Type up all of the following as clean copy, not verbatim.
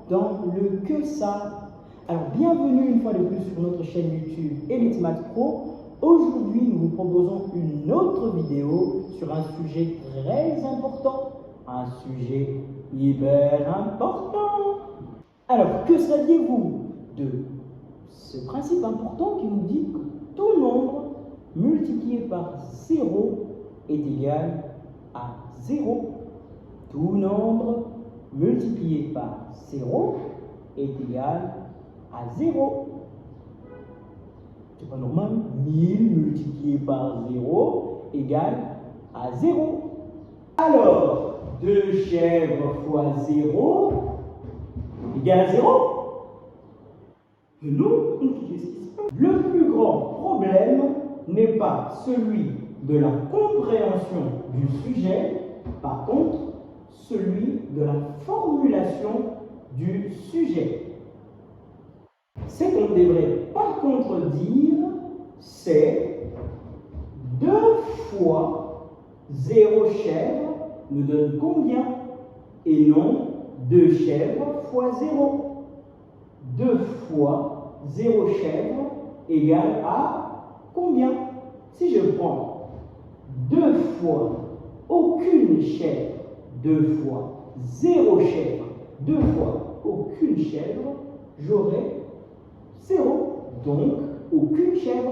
dans le que ça. Alors bienvenue une fois de plus sur notre chaîne YouTube Elite Math Pro. Aujourd'hui nous vous proposons une autre vidéo sur un sujet très important, un sujet hyper important. Alors que saviez-vous de ce principe important qui nous dit que tout nombre multiplié par 0 est égal à 0. Tout nombre multiplié par 0 est égal à 0. C'est pas normal. 1000 multiplié par 0 égale à 0. Alors, 2 chèvres fois 0 égale à 0. Non. Le plus grand problème n'est pas celui de la compréhension du sujet, par contre, celui de la formulation du sujet. Ce qu'on devrait par contre dire, c'est 2 fois 0 chèvres nous donne combien? Et non 2 chèvres fois 0. 2 fois 0 chèvres égale à combien? Si je prends 2 fois aucune chèvre, 2 fois 0 chèvre, 2 fois aucune chèvre, j'aurai 0. Donc, aucune chèvre.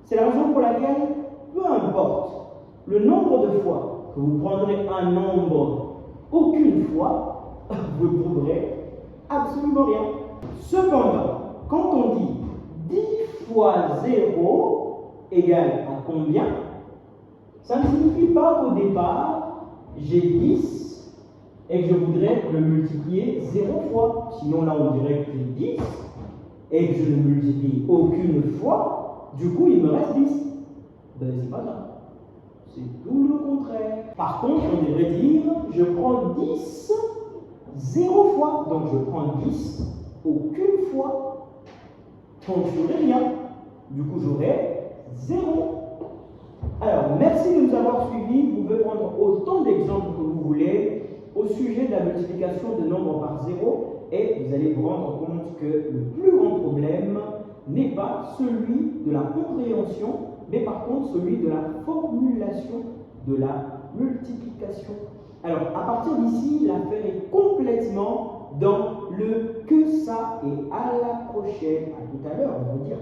C'est la raison pour laquelle, peu importe le nombre de fois que vous prendrez un nombre aucune fois, vous ne trouverez absolument rien. Cependant, quand on dit 10 fois 0 égale à combien, ça ne signifie pas qu'au départ, j'ai 10 et que je voudrais le multiplier 0 fois. Sinon, là, on dirait que j'ai 10 et que je ne multiplie aucune fois. Du coup, il me reste 10. Ben, c'est pas ça. C'est tout le contraire. Par contre, on devrait dire, je prends 10 0 fois. Donc, je prends 10 aucune fois. Donc, je n'aurai rien. Du coup, j'aurai 0. Alors, merci de nous avoir suivis. Vous pouvez prendre autant d'exemples que vous voulez au sujet de la multiplication de nombres par 0 et vous allez vous rendre compte que le plus grand problème n'est pas celui de la compréhension, mais par contre celui de la formulation de la multiplication. Alors, à partir d'ici, l'affaire est complètement dans le que ça et à la prochaine. À tout à l'heure, on va dire.